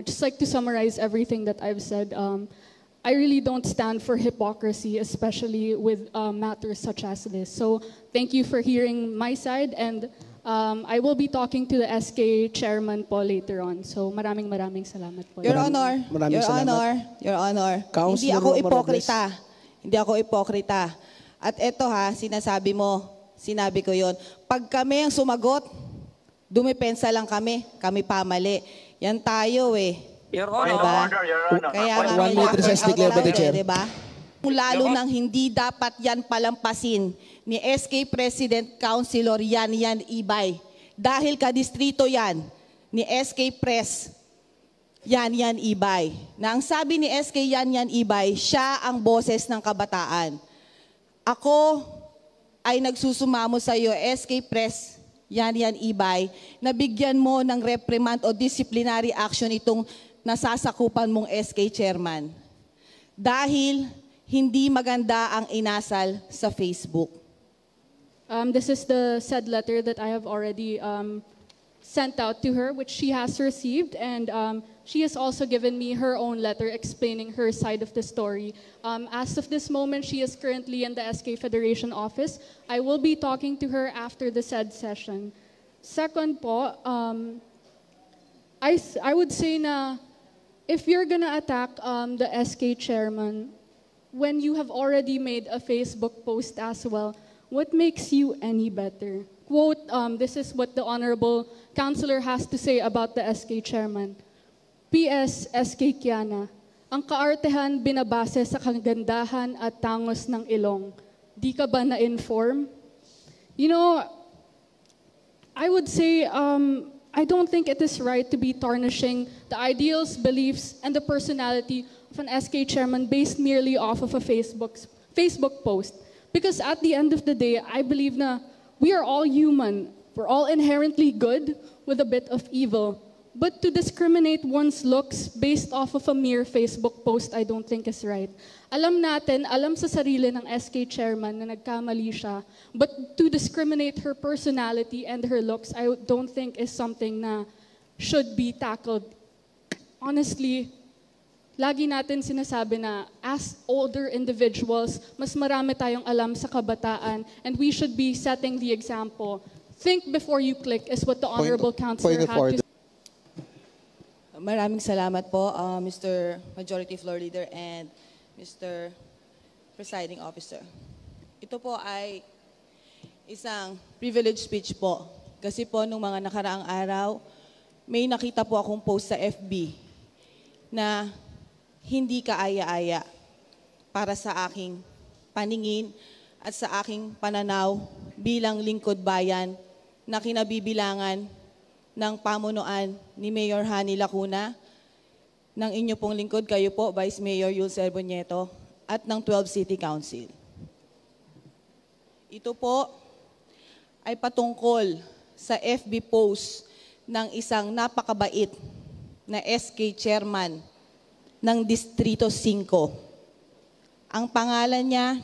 Just like to summarize everything that I've said, I really don't stand for hypocrisy, especially with matters such as this. So thank you for hearing my side, and I will be talking to the SK chairman po later on. So maraming salamat po. Your Honor, Maraming Your salamat. Honor, Your Honor, hindi Councilor ako Romualdez. ipokrita. Hindi ako ipokrita. At eto ha, sinasabi mo, sinabi ko yon. Pag kami ang sumagot, dumipensa lang kami pamali. Yan tayo eh. Your Honor, Diba? Your Honor. Kaya nga One minute recess declared by the chair. Diba? Lalo nang hindi dapat yan palampasin ni SK President Councilor Yan Ibay. Dahil kadistrito yan ni SK Pres Yan Ibay. Na ang sabi ni SK Yan Ibay, siya ang boses ng kabataan. Ako ay nagsusumamo sa iyo, SK Pres Yan Ibay, na bigyan mo ng reprimand o disciplinary action itong nasasakupan mong SK Chairman. Dahil hindi maganda ang inasal sa Facebook. This is the said letter that I have already sent out to her, which she has received, and she has also given me her own letter explaining her side of the story. As of this moment, she is currently in the SK Federation office. I will be talking to her after the said session. Second po, I would say na if you're gonna attack the SK chairman, when you have already made a Facebook post as well, what makes you any better? Quote, this is what the Honorable Councilor has to say about the SK chairman. PS, SK Kiana, ang kaartehan binabase sa kagandahan at tangos ng ilong. Di ka ba na-inform? You know, I would say, I don't think it is right to be tarnishing the ideals, beliefs, and the personality of an SK chairman based merely off of a Facebook post. Because at the end of the day, I believe na we are all human. We're all inherently good with a bit of evil. But to discriminate one's looks based off of a mere Facebook post, I don't think is right. Alam natin, alam sa sarili ng SK chairman na nagkamali siya. But to discriminate her personality and her looks, I don't think is something na should be tackled. Honestly, lagi natin sinasabi na as older individuals, mas marami tayong alam sa kabataan, and we should be setting the example. Think before you click is what the Honorable Councilor had to say. Maraming salamat po, Mr. Majority Floor Leader and Mr. Presiding Officer. Ito po ay isang privilege speech po. Kasi po nung mga nakaraang araw, may nakita po akong post sa FB na hindi kaaya-aya para sa aking paningin at sa aking pananaw bilang lingkod bayan na kinabibilangan ng pamunuan ni Mayor Hani Lacuna, ng inyo pong lingkod, kayo po, Vice Mayor Yul Serbonieto, at ng 12 City Council. Ito po ay patungkol sa FB post ng isang napakabait na SK Chairman ng Distrito 5. Ang pangalan niya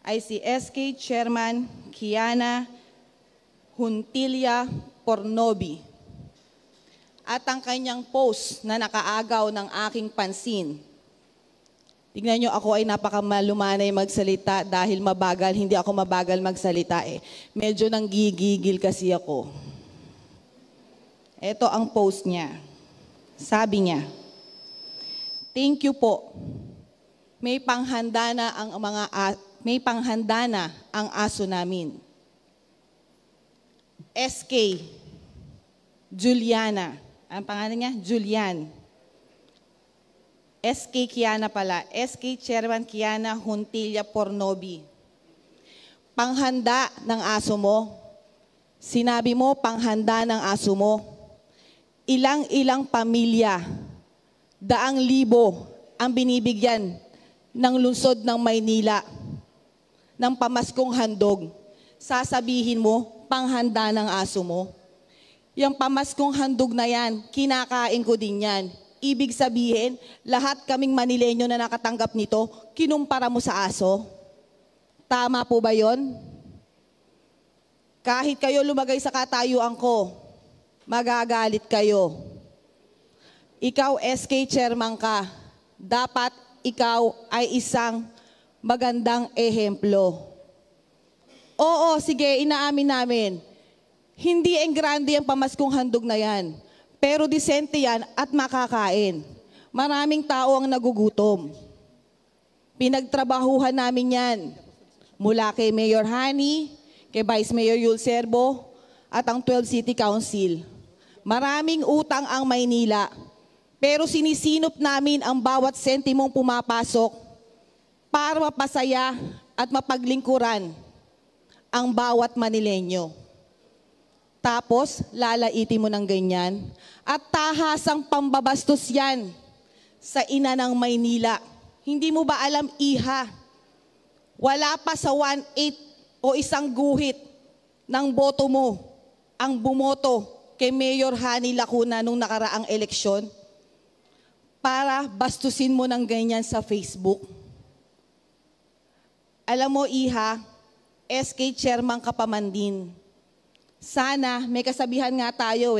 ay si SK Chairman Kiana Juntilla Pornobi. At ang kanyang post na nakaagaw ng aking pansin. Tignan nyo, ako ay napakamalumanay magsalita dahil mabagal, hindi ako mabagal magsalita eh. Medyo nanggigigil kasi ako. Ito ang post niya. Sabi niya, "Thank you po. May panghanda na ang aso namin. SK Juliana." Ang pangalan niya, Julian. SK Kiana pala. SK Chairman Kiana Juntilla Pornobi. Panghanda ng aso mo. Sinabi mo, panghanda ng aso mo. Ilang-ilang pamilya, daang libo ang binibigyan ng lungsod ng Maynila ng pamaskong handog. Sasabihin mo, panghanda ng aso mo. Yung pamaskong handog na yan, kinakain ko din yan. Ibig sabihin, lahat kaming Manileño na nakatanggap nito, kinumpara mo sa aso. Tama po ba yon? Kahit kayo lumagay sa katayuan ko, magagalit kayo. ikaw SK chairman ka, dapat ikaw ay isang magandang ehemplo. Oo, sige, inaamin namin. Hindi engrande ang pamaskong handog na yan. Pero disente yan at makakain. Maraming tao ang nagugutom. Pinagtrabahuhan namin yan. Mula kay Mayor Hani, kay Vice Mayor Yul Serbo, at ang 12 City Council. Maraming utang ang Maynila. Pero sinisinop namin ang bawat sentimong pumapasok para mapasaya at mapaglingkuran ang bawat Manilenyo. Tapos, lalaitin mo ng ganyan at tahasang pambabastos yan sa ina ng Maynila. Hindi mo ba alam, iha? Wala pa sa 1/8 o isang guhit ng boto mo ang bumoto kay Mayor Hani Lacuna nung nakaraang eleksyon para bastusin mo ng ganyan sa Facebook. Alam mo, iha, SK chairman ka pa man din. Sana, may kasabihan nga tayo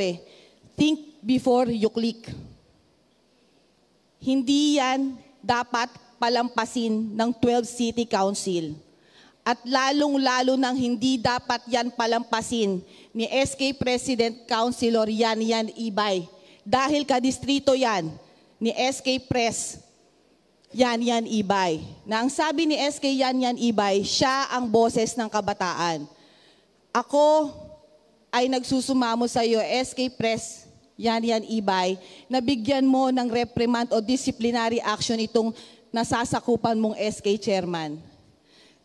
think before you click. Hindi yan dapat palampasin ng 12 City Council. At lalong-lalo nang hindi dapat yan palampasin ni SK President Councilor Yan Ibay. Dahil kadistrito yan ni SK Pres Yan Ibay. Na ang sabi ni SK Yan Ibay, siya ang boses ng kabataan. Ako ay nagsusumamo sa iyo, SK Pres Yan Ibay, na bigyan mo ng reprimand o disciplinary action itong nasasakupan mong SK Chairman.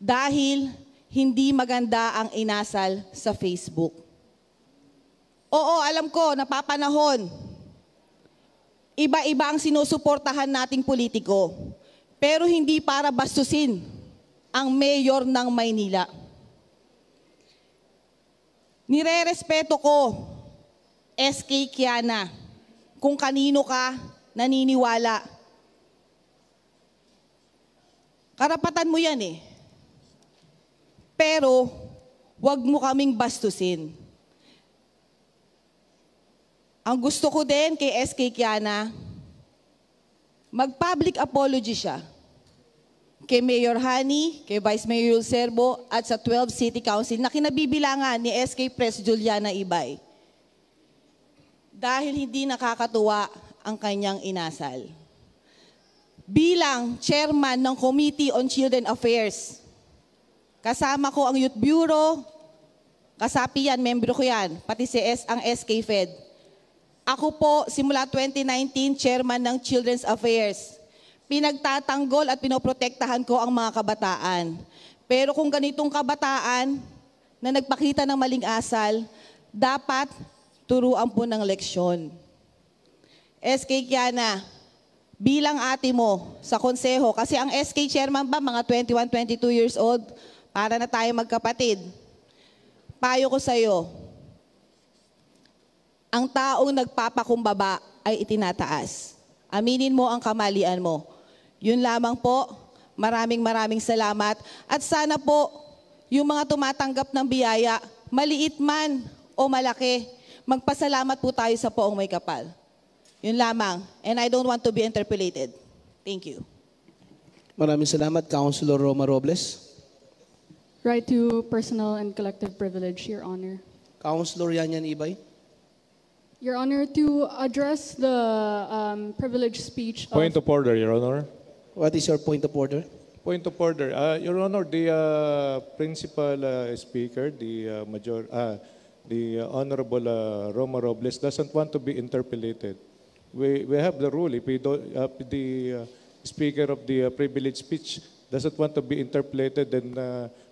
Dahil hindi maganda ang inasal sa Facebook. Oo, alam ko, napapanahon. Iba-iba ang sinusuportahan nating politiko. Pero hindi para bastusin ang mayor ng Maynila. Nire-respeto ko, SK Kiana, kung kanino ka naniniwala. Karapatan mo yan Pero, wag mo kaming bastusin. Ang gusto ko din kay SK Kiana, mag-public apology siya. Kay Mayor Hani, kay Vice Mayor Yul Serbo, at sa 12 City Council na kinabibilangan ni SK Pres Juliana Ibay. Dahil hindi nakakatuwa ang kanyang inasal. Bilang chairman ng Committee on Children Affairs, kasama ko ang Youth Bureau, kasapi yan, membro ko yan, pati ang SK Fed. Ako po, simula 2019, chairman ng Children's Affairs. Pinagtatanggol at pinoprotektahan ko ang mga kabataan. Pero kung ganitong kabataan na nagpakita ng maling asal, dapat turuan po ng leksyon. SK Kiana, bilang ate mo sa konseho, kasi ang SK chairman ba, mga 21, 22 years old, para na tayo magkapatid. Payo ko sa'yo, ang taong nagpapakumbaba ay itinataas. Aminin mo ang kamalian mo. Yun lamang po, maraming salamat. At sana po, yung mga tumatanggap ng biyaya, maliit man o malaki, magpasalamat po tayo sa poong may kapal. Yun lamang. And I don't want to be interpolated. Thank you. Maraming salamat, Councilor Roma Robles. Right to personal and collective privilege, Your Honor. Councilor Yan Ibay. Your Honor, to address the privileged speech of... Point of order, Your Honor. What is your point of order? Point of order. Your Honor, the principal speaker, the Honorable Roma Robles, doesn't want to be interpolated. We have the rule. If we don't, the speaker of the privileged speech doesn't want to be interpolated, then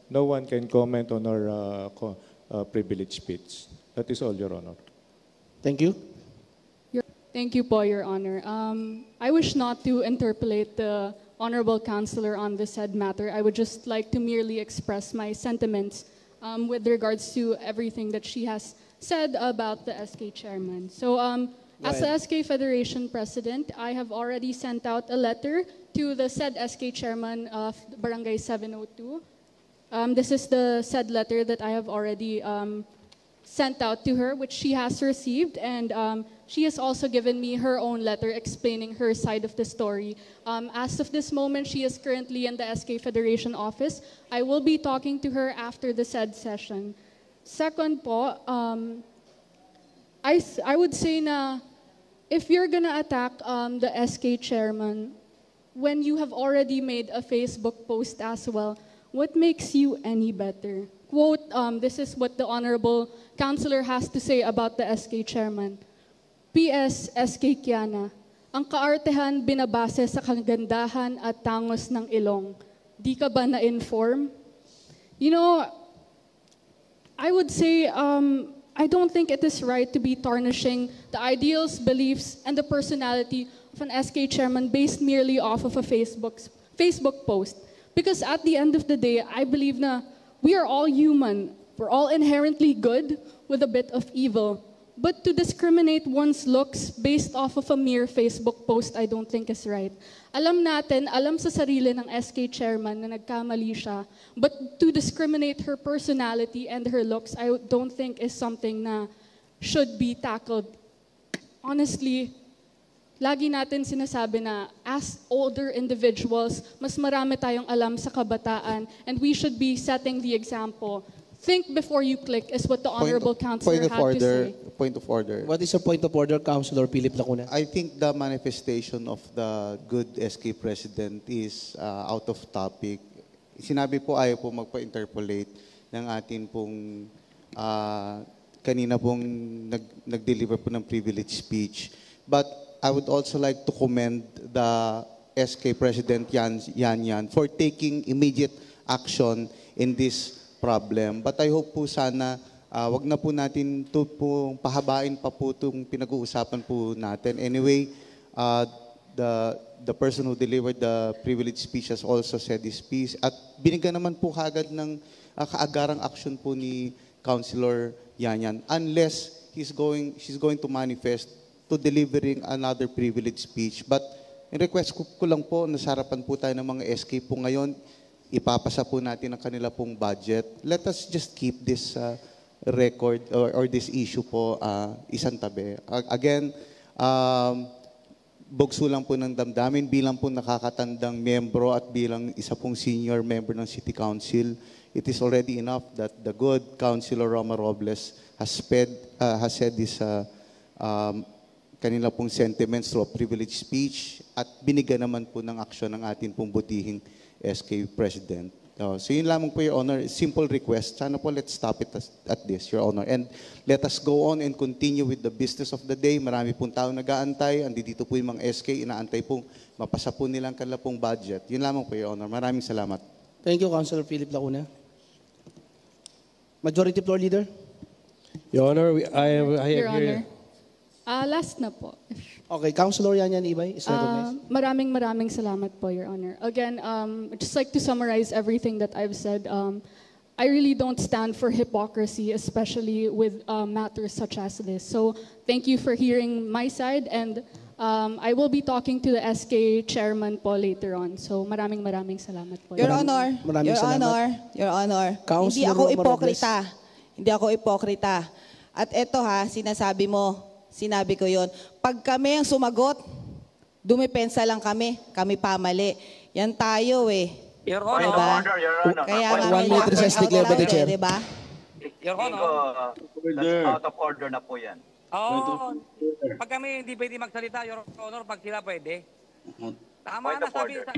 no one can comment on our privileged speech. That is all, Your Honor. Thank you. Thank you po, Your Honor. I wish not to interpolate the Honorable Councilor on this said matter. I would just like to merely express my sentiments with regards to everything that she has said about the SK chairman. So, as the SK Federation President, I have already sent out a letter to the said SK chairman of Barangay 702. This is the said letter that I have already sent out to her, which she has received, and she has also given me her own letter explaining her side of the story. As of this moment, she is currently in the SK Federation office. I will be talking to her after the said session. Second po, I would say na if you're gonna attack the SK chairman, when you have already made a Facebook post as well, what makes you any better? Quote, this is what the Honorable Councilor has to say about the SK chairman. P.S. SK Kiana, ang kaartehan binabase sa kagandahan at tangos ng ilong. Di ka ba na-inform? You know, I would say I don't think it is right to be tarnishing the ideals, beliefs, and the personality of an SK chairman based merely off of a Facebook post. Because at the end of the day, I believe na we are all human. We're all inherently good with a bit of evil. But to discriminate one's looks based off of a mere Facebook post, I don't think is right. Alam sa sarili ng SK chairman na nagkamali siya. But to discriminate her personality and her looks, I don't think is something na should be tackled. Honestly, lagi natin sinasabi na as older individuals, mas marami tayong alam sa kabataan and we should be setting the example. Think before you click is what the Honorable Councilor had to say. Point of order. What is your point of order, Councilor Philip Lacuna? I think the manifestation of the good SK President is out of topic. Sinabi po ayaw po magpa-interpolate ng atin pong kanina pong nag-deliver po ng privilege speech. But I would also like to commend the SK President Yan for taking immediate action in this problem. But I hope po sana wag na po natin to po pahabain pa po itong pinag-uusapan po natin. Anyway, the person who delivered the privilege speech has also said his piece at binigyan naman po kagad ng kaagarang action po ni Councilor Yan unless she's going to manifest to delivering another privilege speech. But request ko lang po na sa harapan po tayo ng mga SK po ngayon, ipapasa po natin ang kanila pong budget. Let us just keep this record or this issue po isang tabi. Again, bugso lang po ng damdamin bilang po nakakatandang membro at bilang isa pong senior member ng City Council. It is already enough that the good Councilor Roma Robles has said this kanila pong sentiments through a privilege speech at binigyan naman po ng aksyon ng atin pong butihing SK President. So yun lamang po, Your Honor. Simple request. Sana po let's stop it at this, Your Honor. And let us go on and continue with the business of the day. Marami pong tao nag-aantay. Andito po yung mga SK. Inaantay pong mapasa po nilang kanila pong budget. Yun lamang po, Your Honor. Maraming salamat. Thank you, Councilor Philip Lacuna. Majority Floor Leader. Your Honor, I Your have Honor. here. Last na po. Okay, Councilor Yan Ibay is recognized. Maraming salamat po, Your Honor. Again, I'd just like to summarize everything that I've said. I really don't stand for hypocrisy, especially with matters such as this. So thank you for hearing my side, and I will be talking to the SK chairman po later on. So maraming salamat po. Your Honor, Maraming Your salamat. Honor, Your Honor, hindi Councilor ako Roma ipokrita. Hindi ako ipokrita. At eto sinabi ko yon. Pag kami ang sumagot, dumipensa lang kami pamali. Yan tayo eh. Your Honor, Diba? Your Honor. Kaya nga One may minute recess declared by the chair. Diba? Your Honor. That's out of order na po yan. Oo. Pag kami hindi pwede magsalita, Your Honor, pag sila pwede. Tama Point na of sabi order. sa...